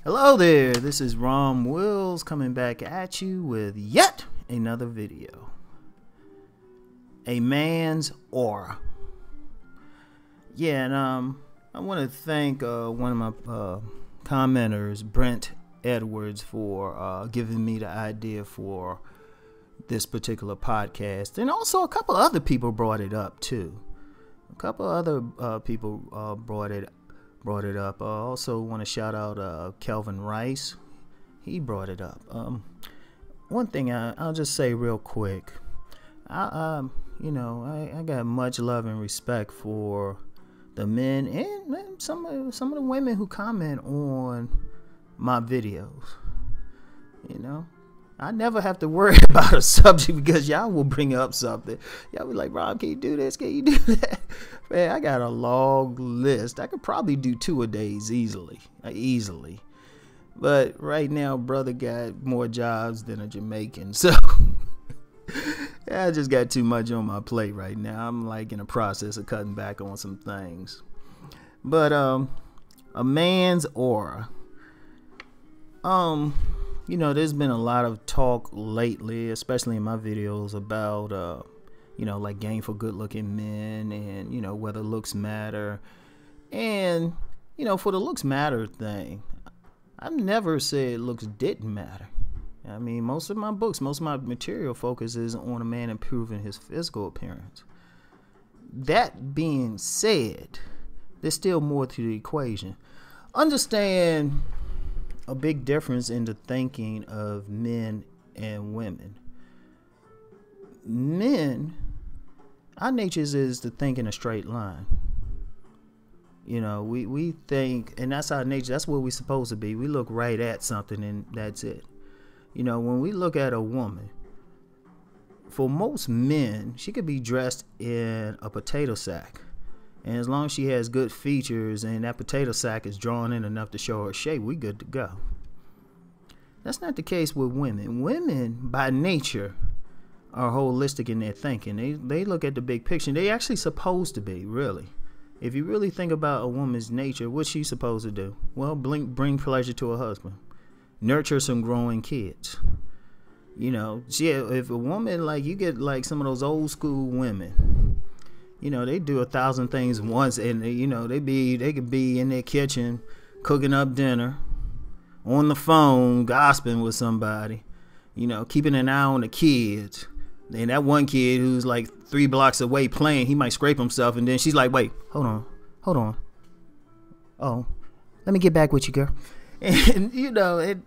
Hello there, this is Rom Wills coming back at you with yet another video. A man's aura. Yeah, and I want to thank one of my commenters, Brent Edwards, for giving me the idea for this particular podcast. And also a couple other people brought it up too. A couple other people brought it up. I also want to shout out Kelvin Rice. He brought it up. One thing I'll just say real quick. I got much love and respect for the men and some of the women who comment on my videos. You know, I never have to worry about a subject because y'all will bring up something. Y'all be like, Rob, can you do this? Can you do that? Man, I got a long list. I could probably do 2 a day easily. But right now, brother got more jobs than a Jamaican. So I just got too much on my plate right now. I'm like in the process of cutting back on some things. But a man's aura. There's been a lot of talk lately, especially in my videos, about like gainful good-looking men and whether looks matter. And for the looks matter thing, I've never said looks didn't matter. I mean, most of my material focuses on a man improving his physical appearance. That being said, there's still more to the equation. Understand a big difference in the thinking of men and women. Men, our natures is to think in a straight line. We think, and that's our nature. That's what we're supposed to be. We look right at something and that's it. When we look at a woman, for most men, she could be dressed in a potato sack. And as long as she has good features and that potato sack is drawn in enough to show her shape, we good to go. That's not the case with women. Women, by nature, are holistic in their thinking. They look at the big picture. They actually supposed to be, really. If you really think about a woman's nature, what's she supposed to do? Well, bring pleasure to her husband. Nurture some growing kids. If a woman, like, you get like some of those old school women, they do 1,000 things once, and they could be in their kitchen cooking up dinner, on the phone gossiping with somebody, keeping an eye on the kids. And that one kid who's like 3 blocks away playing, he might scrape himself, and then she's like, wait, hold on. Oh, let me get back with you, girl. And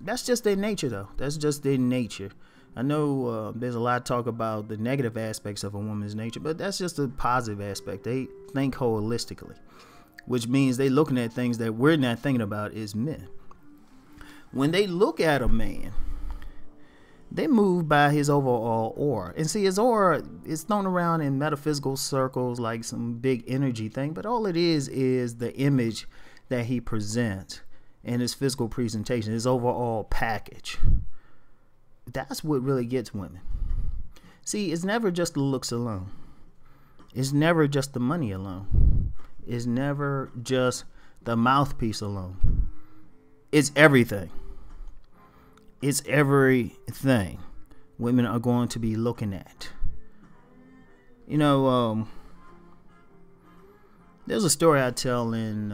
that's just their nature, though. That's just their nature. I know there's a lot of talk about the negative aspects of a woman's nature, but that's just a positive aspect. They think holistically, which means they looking at things that we're not thinking about as men. When they look at a man, they move by his overall aura. And see, his aura is thrown around in metaphysical circles like some big energy thing, but all it is the image that he presents and his physical presentation, his overall package. That's what really gets women. See, it's never just the looks alone. It's never just the money alone. It's never just the mouthpiece alone. It's everything. It's everything women are going to be looking at. There's a story I tell in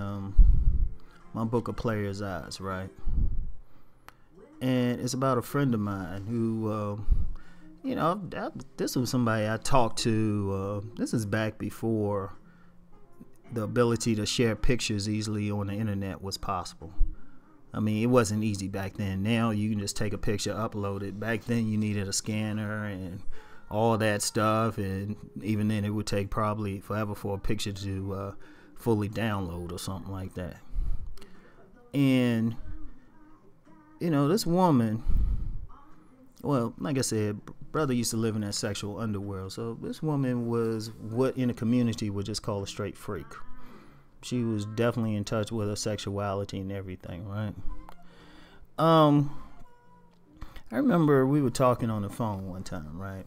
my book, A Player's Eyes, right? And it's about a friend of mine who, this was somebody I talked to. This is back before the ability to share pictures easily on the internet was possible. I mean, it wasn't easy back then. Now you can just take a picture, upload it. Back then you needed a scanner and all that stuff. And even then it would take probably forever for a picture to fully download or something like that. And this woman, well, like I said, brother used to live in that sexual underworld. So this woman was what in the community would just call a straight freak. She was definitely in touch with her sexuality and everything, right? I remember we were talking on the phone one time, right?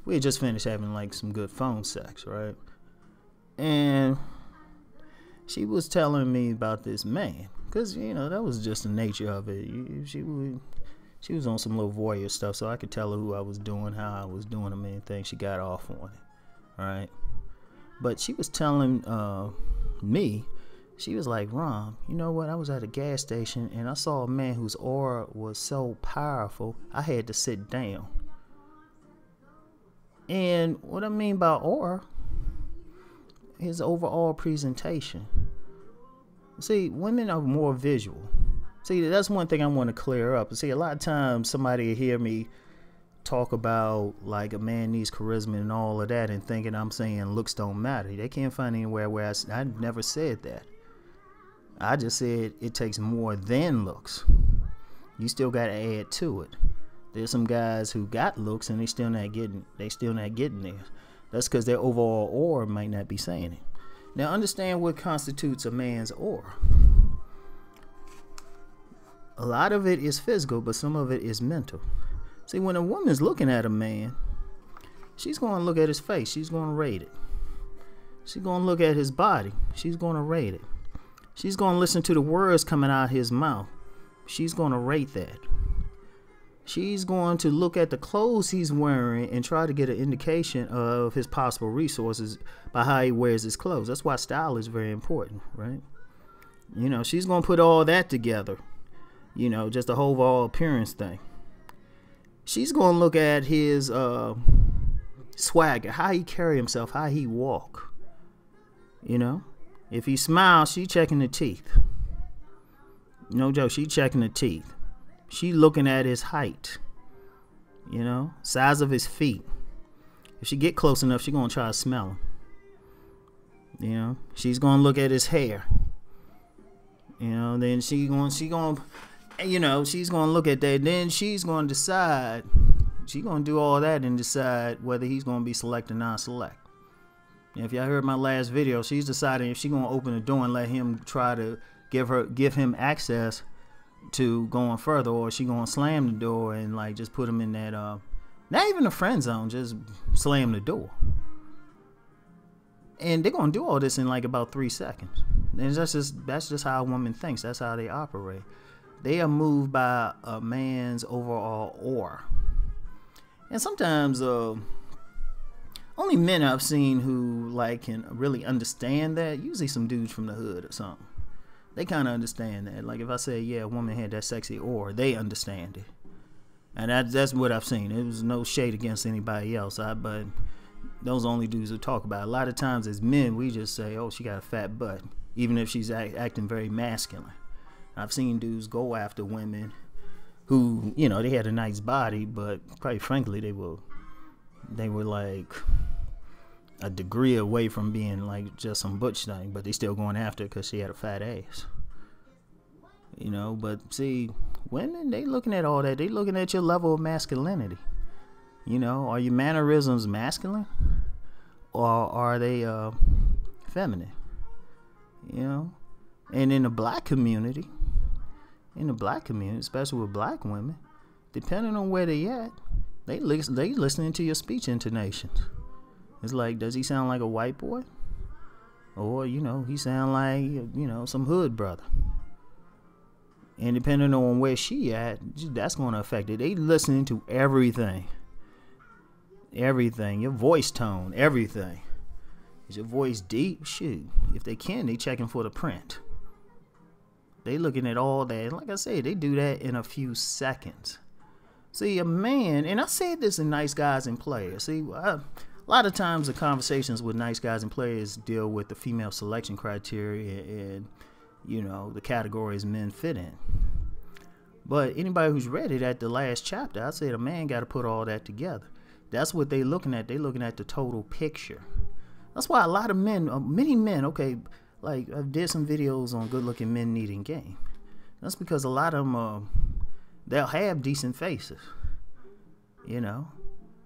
We had just finished having like some good phone sex, right? And she was telling me about this man. because that was just the nature of it. She was on some little voyeur stuff, so I could tell her who I was doing, how I was doing them, anything. She got off on it, right? But she was telling me, she was like, Ron, you know what? I was at a gas station and I saw a man whose aura was so powerful, I had to sit down. And what I mean by aura, his overall presentation. See, women are more visual. See, that's one thing I want to clear up. See, a lot of times somebody hear me talk about like a man needs charisma and all of that and thinking I'm saying looks don't matter. They can't find anywhere where I never said that. I just said it takes more than looks. You still got to add to it. There's some guys who got looks and they still not getting there. That's because their overall aura might not be saying it. Now understand what constitutes a man's aura. A lot of it is physical, but some of it is mental. See, when a woman's looking at a man, she's going to look at his face. She's going to rate it. She's going to look at his body. She's going to rate it. She's going to listen to the words coming out of his mouth. She's going to rate that. She's going to look at the clothes he's wearing and try to get an indication of his possible resources by how he wears his clothes. That's why style is very important, right? She's going to put all that together. Just the whole overall appearance thing. She's going to look at his swagger, how he carry himself, how he walk. If he smiles, she checking the teeth. No joke, she checking the teeth. She looking at his height. Size of his feet. If she get close enough, she going to try to smell him. She's going to look at his hair. Then she's going to look at that. Then she's going to decide. She's going to do all that and decide whether he's going to be select or non-select. If y'all heard my last video, she's deciding if she's going to open the door and let him try to give him access to going further, or she going to slam the door and like just put him in that not even a friend zone, just slam the door. And they're going to do all this in like about 3 seconds. And that's just how a woman thinks. That's how they operate. They are moved by a man's overall aura. And sometimes only men I've seen who like can really understand that, usually some dudes from the hood or something. They kind of understand that. Like if I say, yeah, a woman had that sexy aura, they understand it. And that's what I've seen. It was no shade against anybody else. But those are only dudes who talk about it. A lot of times as men, we just say, oh, she got a fat butt, even if she's acting very masculine. I've seen dudes go after women who, they had a nice body, but quite frankly, they were like a degree away from being like just some butch thing, but they still going after her because she had a fat ass. But see, women, they looking at all that. They looking at your level of masculinity. Are your mannerisms masculine or are they feminine? And in the black community, especially with black women, depending on where they at, they listening to your speech intonations. It's like, does he sound like a white boy? Or, he sound like, some hood brother. And depending on where she at, that's going to affect it. They listening to everything. Everything. Your voice tone, everything. Is your voice deep? Shoot. If they can, they checking for the print. They looking at all that. And like I said, they do that in a few seconds. See, a man, and I said this in Nice Guys and Players. See, a lot of times the conversations with Nice Guys and Players deal with the female selection criteria and, the categories men fit in. But anybody who's read it at the last chapter, I said a man got to put all that together. That's what they looking at. They looking at the total picture. That's why a lot of men, many men, okay, like I did some videos on good-looking men needing game. That's because a lot of them, they'll have decent faces,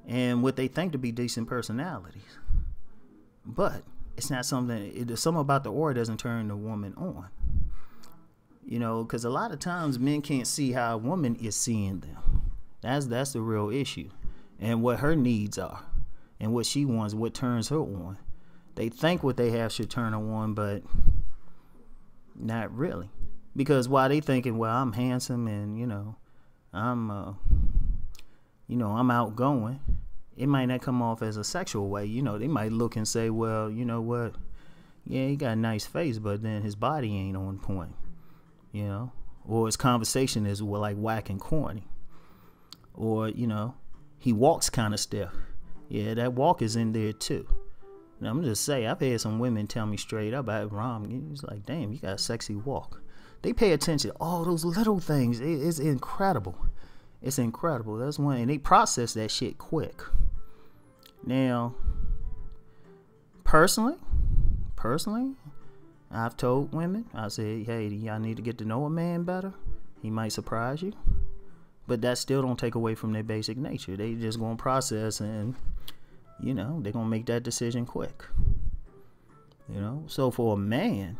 and what they think to be decent personalities. But it's not something about the aura doesn't turn the woman on. Because a lot of times men can't see how a woman is seeing them. That's the real issue. And what her needs are. And what she wants, what turns her on. They think what they have should turn her on, but not really. Because while they thinking, well, I'm handsome and I'm I'm outgoing, it might not come off as a sexual way. They might look and say, well, you know what? Yeah, he got a nice face, but then his body ain't on point. Or his conversation is like whack and corny. Or, he walks kind of stiff. Yeah, that walk is in there too. And I'm just saying, I've had some women tell me straight up, it's like, damn, you got a sexy walk. They pay attention to all those little things. It's incredible. It's incredible. That's one, and they process that shit quick. Now, personally, I've told women, I said, hey, y'all need to get to know a man better. He might surprise you. But that still don't take away from their basic nature. They just gonna process and, they're gonna make that decision quick. So for a man,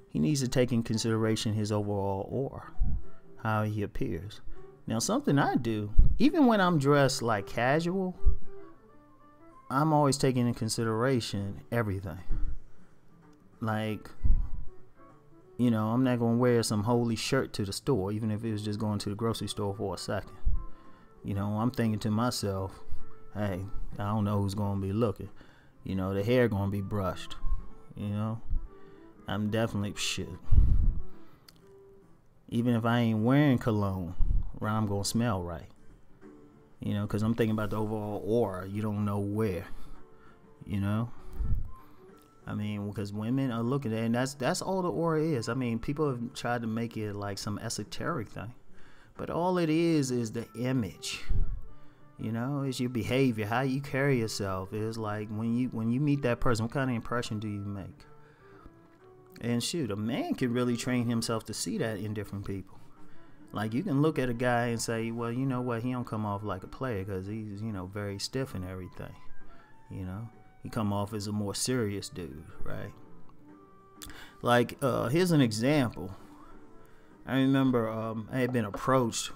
he needs to take in consideration his overall aura, how he appears. Now, something I do, even when I'm dressed like casual, I'm always taking in consideration everything. Like, I'm not going to wear some holy shirt to the store, even if it was just going to the grocery store for a second. I'm thinking to myself, hey, I don't know who's going to be looking. The hair going to be brushed. I'm definitely, shit. Even if I ain't wearing cologne, I'm going to smell right. Because I'm thinking about the overall aura. You don't know where. Because women are looking at it, and that's all the aura is. People have tried to make it like some esoteric thing, but all it is the image. It's your behavior, how you carry yourself. It's like when you meet that person, what kind of impression do you make? And shoot, a man can really train himself to see that in different people. Like, you can look at a guy and say, well, you know what, he don't come off like a player because he's very stiff and everything. He come off as a more serious dude, right? Like, here's an example. I remember I had been approached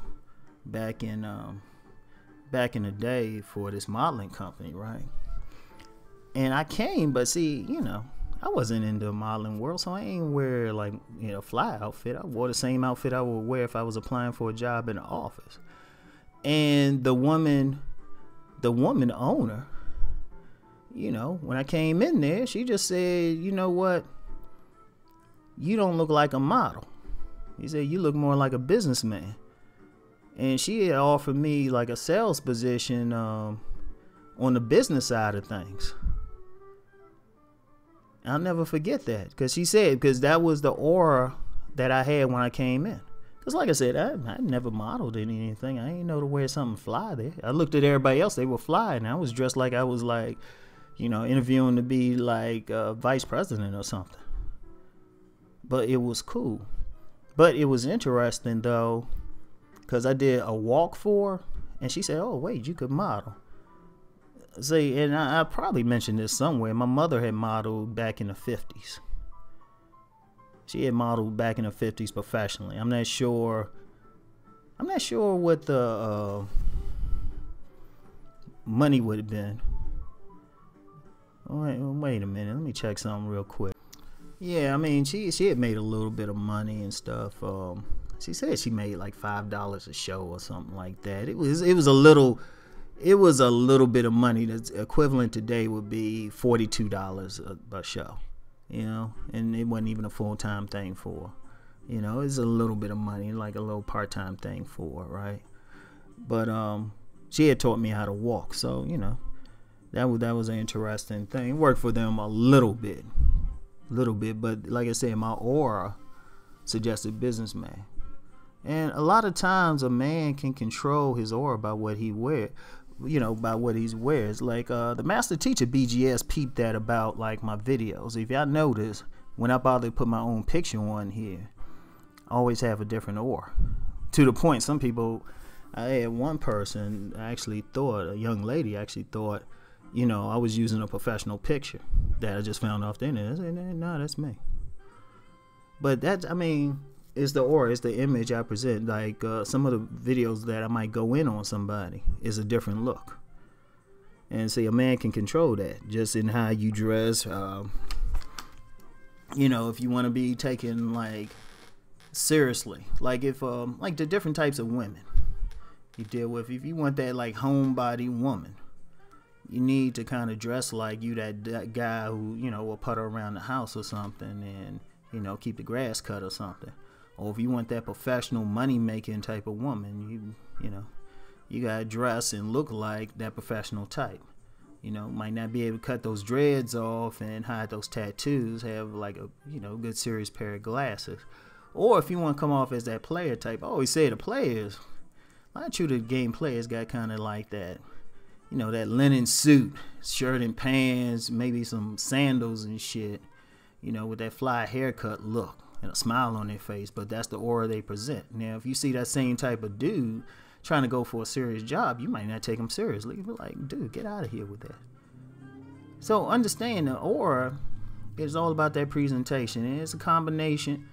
back in the day for this modeling company, right? And I came, but see, I wasn't in the modeling world, so I ain't wear like fly outfit. I wore the same outfit I would wear if I was applying for a job in the office. And the woman owner, when I came in there, she just said, you know what? You don't look like a model. He said, you look more like a businessman. And she had offered me like a sales position on the business side of things. I'll never forget that, because that was the aura that I had when I came in. Because like I said, I never modeled in anything. I ain't know to wear something fly there. I looked at everybody else, they were fly, and I was dressed like I was like, interviewing to be like vice president or something. But it was cool. But it was interesting though, because I did a walk for her, and she said, oh wait, you could model. See, and I probably mentioned this somewhere. My mother had modeled back in the 50s. She had modeled back in the 50s professionally. I'm not sure what the money would have been. Wait a minute. Let me check something real quick. Yeah, she had made a little bit of money and stuff. She said she made like $5 a show or something like that. It was a little bit of money. That's equivalent today would be $42 a show, and it wasn't even a full-time thing for her. It's a little bit of money, like a little part-time thing for her, right? But she had taught me how to walk, so that was an interesting thing. It worked for them a little bit, but like I said, my aura suggested businessman. And a lot of times a man can control his aura by what he wears. By what he wears. Like the master teacher BGS peeped that about like my videos. If y'all notice, when I bother to put my own picture on here, I always have a different aura. To the point, some people, I had one person a young lady actually thought, I was using a professional picture that I just found off the internet. I said, no, that's me. But it's the aura, it's the image I present. Like some of the videos that I might go in on somebody is a different look. And see, a man can control that just in how you dress. If you want to be taken like seriously. Like if like the different types of women you deal with. If you want that like homebody woman, you need to kind of dress like you that guy who, you know, will putter around the house or something, and, you know, keep the grass cut or something. Or if you want that professional money making type of woman, you know, you gotta dress and look like that professional type. You know, might not be able to cut those dreads off and hide those tattoos, have like a, you know, good serious pair of glasses. Or if you want to come off as that player type, I always say the players, a lot of true to the game players got kind of like that, you know, that linen suit, shirt and pants, maybe some sandals and shit, you know, with that fly haircut look and a smile on their face, but that's the aura they present. Now, if you see that same type of dude trying to go for a serious job, you might not take him seriously. You'll be like, dude, get out of here with that. So understand the aura is all about that presentation, and it's a combination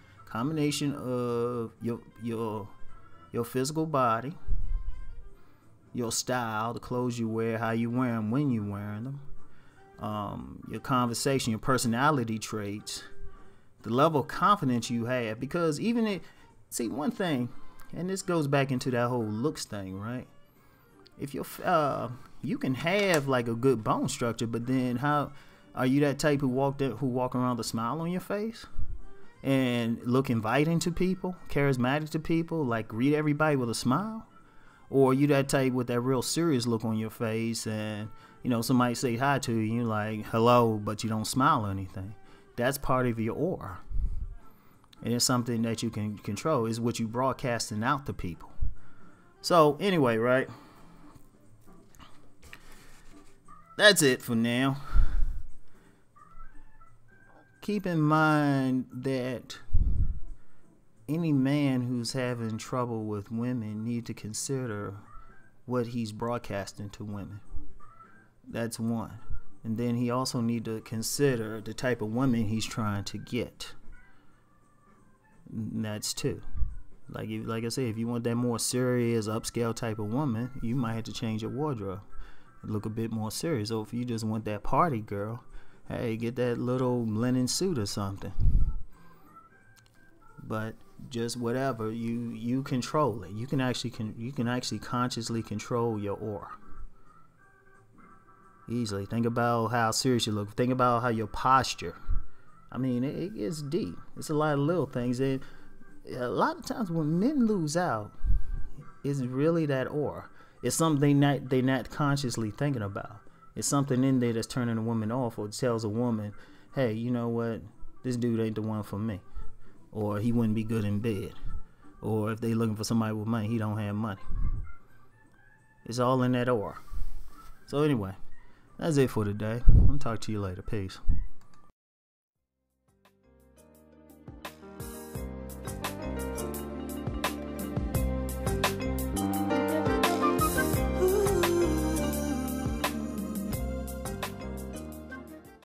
of your physical body, your style, the clothes you wear, how you wear them, when you wearing them, your conversation, your personality traits, the level of confidence you have. Because see, one thing, and this goes back into that whole looks thing, right? If you can have like a good bone structure, but then how are you that type who walk around with a smile on your face and look inviting to people, charismatic to people, like greet everybody with a smile? Or are you that type with that real serious look on your face, and, you know, somebody say hi to you, and you're like, hello, but you don't smile or anything? That's part of your aura. And it's something that you can control. Is what you broadcasting out to people. So anyway, right? That's it for now. Keep in mind that any man who's having trouble with women need to consider what he's broadcasting to women. That's one. And then he also need to consider the type of woman he's trying to get. And that's two. Like I said, if you want that more serious, upscale type of woman, you might have to change your wardrobe and look a bit more serious. Or if you just want that party girl, hey, get that little linen suit or something. But just whatever, you control it. You can actually consciously control your aura easily. Think about how serious you look. Think about how your posture. I mean, it gets deep. It's a lot of little things. And a lot of times when men lose out, it's really that aura. It's something that they're not consciously thinking about. It's something in there that's turning a woman off, or tells a woman, hey, you know what? This dude ain't the one for me. Or he wouldn't be good in bed. Or if they looking for somebody with money, he don't have money. It's all in that aura. So anyway, that's it for today. I'll talk to you later. Peace.